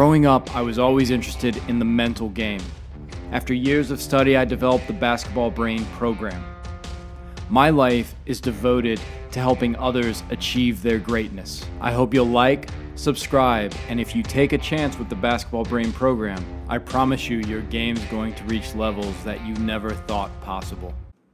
Growing up, I was always interested in the mental game. After years of study, I developed the BasketballBrain program. My life is devoted to helping others achieve their greatness. I hope you'll like, subscribe, and if you take a chance with the BasketballBrain program, I promise you your game's going to reach levels that you never thought possible.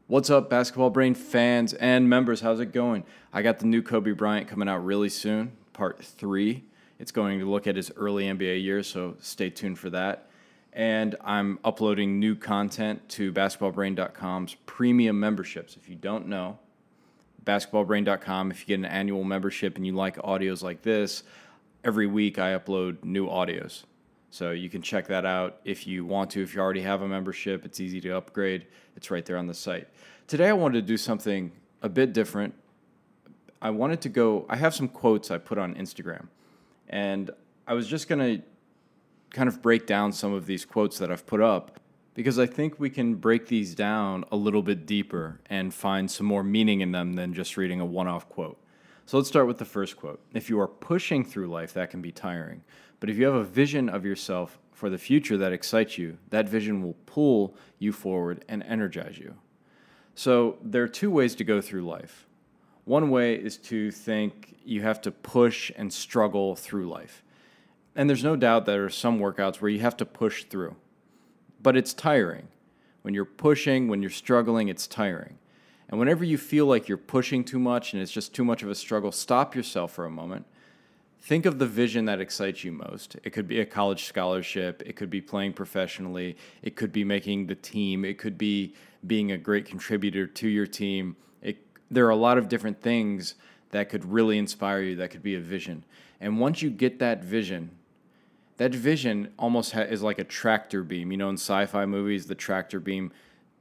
What's up, BasketballBrain fans and members? How's it going? I got the new Kobe Bryant coming out really soon, part 3. It's going to look at his early NBA years, so stay tuned for that. And I'm uploading new content to BasketballBrain.com's premium memberships. If you don't know, BasketballBrain.com, if you get an annual membership and you like audios like this, every week I upload new audios. So you can check that out if you want to. If you already have a membership, it's easy to upgrade. It's right there on the site. Today I wanted to do something a bit different. I have some quotes I put on Instagram. And I was just going to kind of break down some of these quotes that I've put up because I think we can break these down a little bit deeper and find some more meaning in them than just reading a one-off quote. So let's start with the first quote. If you are pushing through life, that can be tiring. But if you have a vision of yourself for the future that excites you, that vision will pull you forward and energize you. So there are two ways to go through life. One way is to think you have to push and struggle through life. And there's no doubt there are some workouts where you have to push through. But it's tiring. When you're pushing, when you're struggling, it's tiring. And whenever you feel like you're pushing too much and it's just too much of a struggle, stop yourself for a moment. Think of the vision that excites you most. It could be a college scholarship. It could be playing professionally. It could be making the team. It could be being a great contributor to your team. There are a lot of different things that could really inspire you, that could be a vision. And once you get that vision almost is like a tractor beam. You know, in sci-fi movies, the tractor beam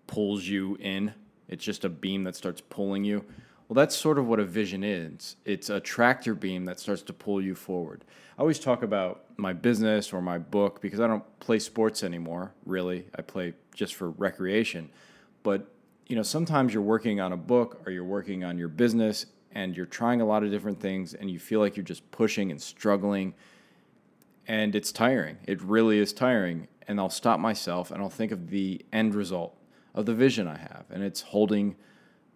pulls you in. It's just a beam that starts pulling you. Well, that's sort of what a vision is. It's a tractor beam that starts to pull you forward. I always talk about my business or my book because I don't play sports anymore, really. I play just for recreation. But you know, sometimes you're working on a book or you're working on your business and you're trying a lot of different things and you feel like you're just pushing and struggling and it's tiring. It really is tiring. And I'll stop myself and I'll think of the end result of the vision I have. And it's holding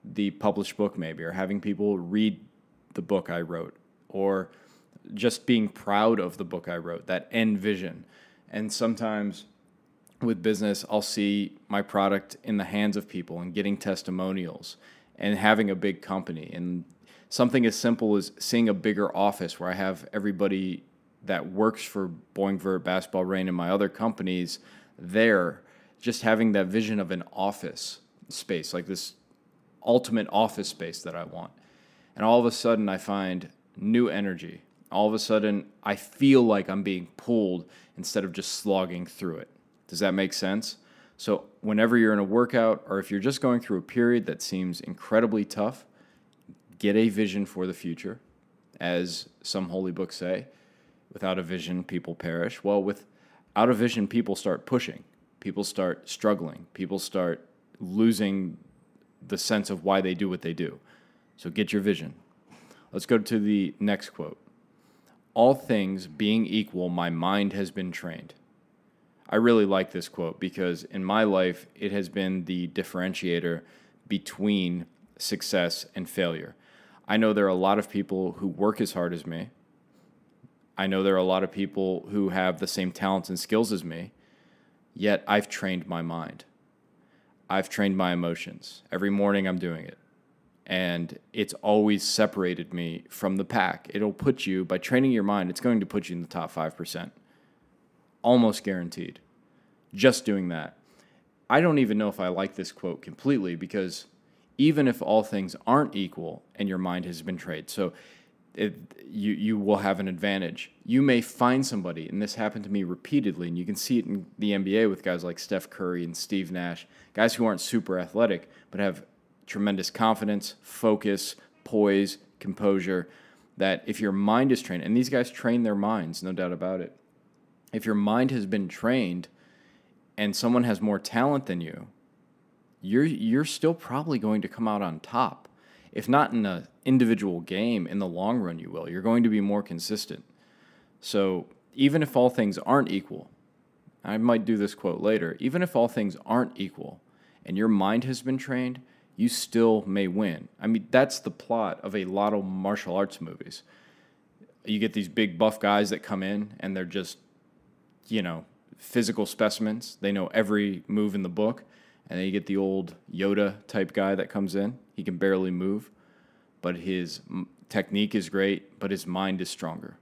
the published book maybe, or having people read the book I wrote, or just being proud of the book I wrote, that end vision. And sometimes with business, I'll see my product in the hands of people and getting testimonials and having a big company. And something as simple as seeing a bigger office where I have everybody that works for Boingvert, BasketballBrain, and my other companies there, just having that vision of an office space, like this ultimate office space that I want. And all of a sudden, I find new energy. All of a sudden, I feel like I'm being pulled instead of just slogging through it. Does that make sense? So whenever you're in a workout or if you're just going through a period that seems incredibly tough, get a vision for the future. As some holy books say, without a vision, people perish. Well, without a vision, people start pushing. People start struggling. People start losing the sense of why they do what they do. So get your vision. Let's go to the next quote. All things being equal, my mind has been trained. I really like this quote because in my life, it has been the differentiator between success and failure. I know there are a lot of people who work as hard as me. I know there are a lot of people who have the same talents and skills as me, yet I've trained my mind. I've trained my emotions. Every morning I'm doing it. And it's always separated me from the pack. It'll put you, by training your mind, it's going to put you in the top 5%. Almost guaranteed. Just doing that. I don't even know if I like this quote completely because even if all things aren't equal and your mind has been trained, so you will have an advantage. You may find somebody, and this happened to me repeatedly, and you can see it in the NBA with guys like Steph Curry and Steve Nash, guys who aren't super athletic but have tremendous confidence, focus, poise, composure, that if your mind is trained, and these guys train their minds, no doubt about it. If your mind has been trained and someone has more talent than you, you're still probably going to come out on top. If not in an individual game, in the long run you will. You're going to be more consistent. So even if all things aren't equal, I might do this quote later, even if all things aren't equal and your mind has been trained, you still may win. I mean, that's the plot of a lot of martial arts movies. You get these big buff guys that come in and they're just, physical specimens. They know every move in the book. And then you get the old Yoda type guy that comes in. He can barely move, but his technique is great, but his mind is stronger.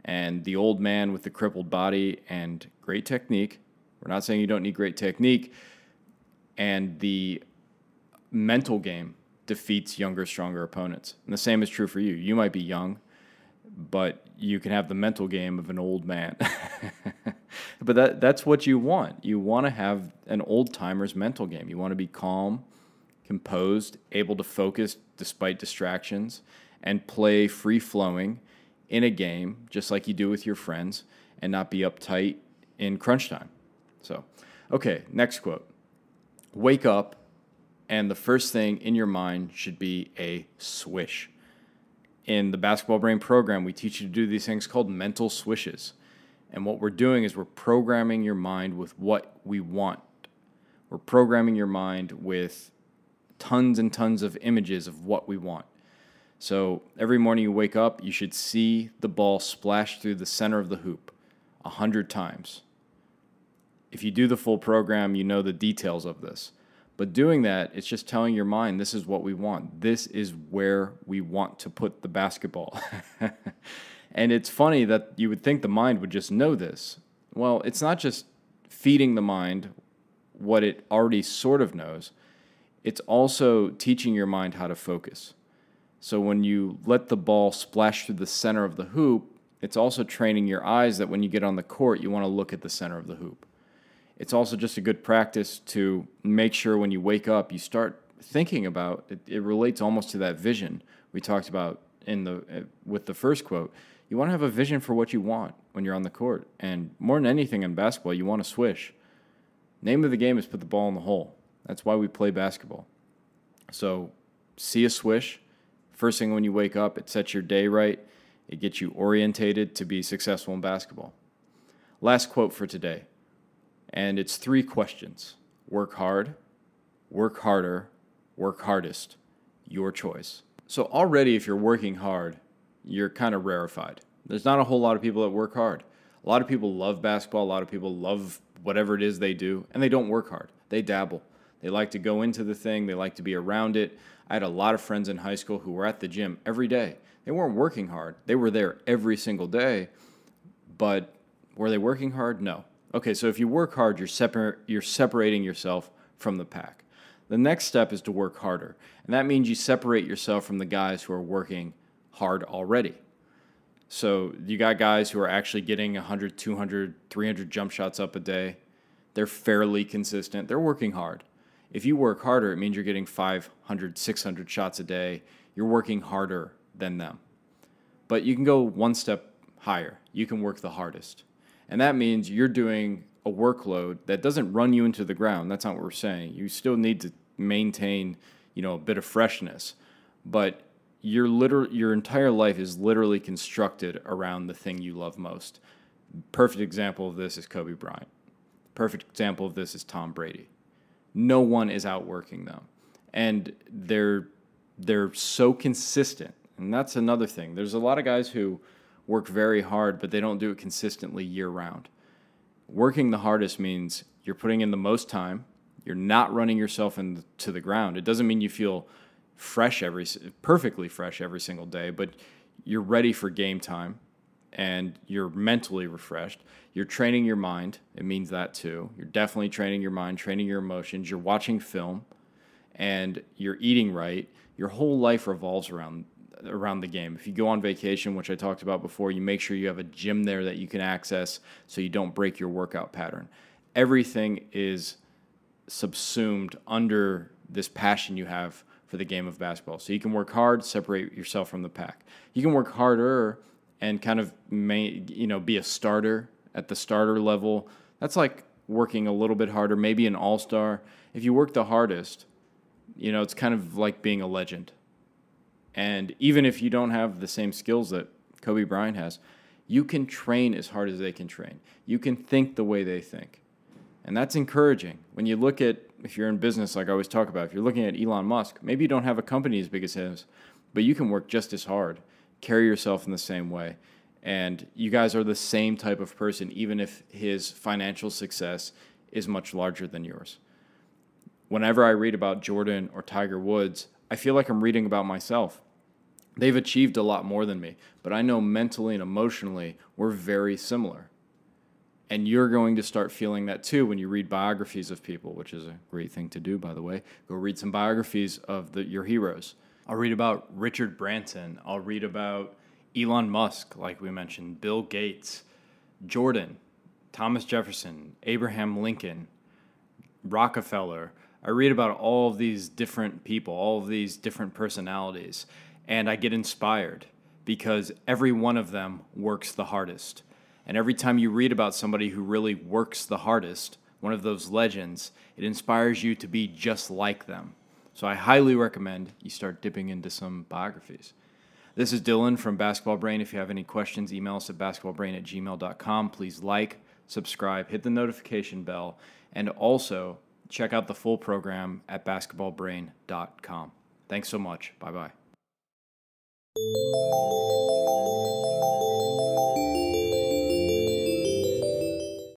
And the old man with the crippled body and great technique, we're not saying you don't need great technique, and the mental game defeats younger, stronger opponents. And the same is true for you. You might be young, but you can have the mental game of an old man. But that's what you want. You want to have an old-timer's mental game. You want to be calm, composed, able to focus despite distractions, and play free-flowing in a game just like you do with your friends and not be uptight in crunch time. So, okay, next quote. Wake up, and the first thing in your mind should be a swish. In the Basketball Brain program, we teach you to do these things called mental swishes. And what we're doing is we're programming your mind with what we want. We're programming your mind with tons and tons of images of what we want. So every morning you wake up, you should see the ball splash through the center of the hoop 100 times. If you do the full program, you know the details of this. But doing that, it's just telling your mind, this is what we want. This is where we want to put the basketball. And it's funny that you would think the mind would just know this. Well, it's not just feeding the mind what it already sort of knows. It's also teaching your mind how to focus. So when you let the ball splash through the center of the hoop, it's also training your eyes that when you get on the court, you want to look at the center of the hoop. It's also just a good practice to make sure when you wake up, you start thinking about it. It relates almost to that vision we talked about with the first quote. You want to have a vision for what you want when you're on the court. And more than anything in basketball, you want to swish. Name of the game is put the ball in the hole. That's why we play basketball. So see a swish. First thing when you wake up, it sets your day right. It gets you orientated to be successful in basketball. Last quote for today. And it's 3 questions. Work hard, work harder, work hardest. Your choice. So already if you're working hard, you're kind of rarefied. There's not a whole lot of people that work hard. A lot of people love basketball. A lot of people love whatever it is they do, and they don't work hard. They dabble. They like to go into the thing. They like to be around it. I had a lot of friends in high school who were at the gym every day. They weren't working hard. They were there every single day, but were they working hard? No. Okay, so if you work hard, you're separating yourself from the pack. The next step is to work harder, and that means you separate yourself from the guys who are working hard already. So you got guys who are actually getting 100, 200, 300 jump shots up a day. They're fairly consistent. They're working hard. If you work harder, it means you're getting 500, 600 shots a day. You're working harder than them. But you can go one step higher. You can work the hardest. And that means you're doing a workload that doesn't run you into the ground. That's not what we're saying. You still need to maintain, a bit of freshness. But your entire life is literally constructed around the thing you love most. Perfect example of this is Kobe Bryant. Perfect example of this is Tom Brady. No one is outworking them. And they're so consistent. And that's another thing. There's a lot of guys who work very hard, but they don't do it consistently year-round. Working the hardest means you're putting in the most time. You're not running yourself into the ground. It doesn't mean you feel perfectly fresh every single day, but you're ready for game time and you're mentally refreshed. You're training your mind. It means that too. You're definitely training your mind, training your emotions. You're watching film and you're eating right. Your whole life revolves around the game. If you go on vacation, which I talked about before, you make sure you have a gym there that you can access so you don't break your workout pattern. Everything is subsumed under this passion you have for the game of basketball. So you can work hard, separate yourself from the pack. You can work harder and kind of be a starter at the starter level. That's like working a little bit harder, maybe an all-star. If you work the hardest, it's kind of like being a legend. And even if you don't have the same skills that Kobe Bryant has, You can train as hard as they can train. You can think the way they think. And that's encouraging. When you look at, if you're in business, like I always talk about, if you're looking at Elon Musk, maybe you don't have a company as big as his, but you can work just as hard, carry yourself in the same way. And you guys are the same type of person, even if his financial success is much larger than yours. Whenever I read about Jordan or Tiger Woods, I feel like I'm reading about myself. They've achieved a lot more than me, but I know mentally and emotionally we're very similar. And you're going to start feeling that too when you read biographies of people, which is a great thing to do, by the way. Go read some biographies of your heroes. I'll read about Richard Branson. I'll read about Elon Musk, like we mentioned, Bill Gates, Jordan, Thomas Jefferson, Abraham Lincoln, Rockefeller. I read about all of these different people, all of these different personalities, and I get inspired because every one of them works the hardest. And every time you read about somebody who really works the hardest, one of those legends, it inspires you to be just like them. So I highly recommend you start dipping into some biographies. This is Dylan from Basketball Brain. If you have any questions, email us at basketballbrain@gmail.com. Please like, subscribe, hit the notification bell, and also check out the full program at basketballbrain.com. Thanks so much. Bye-bye.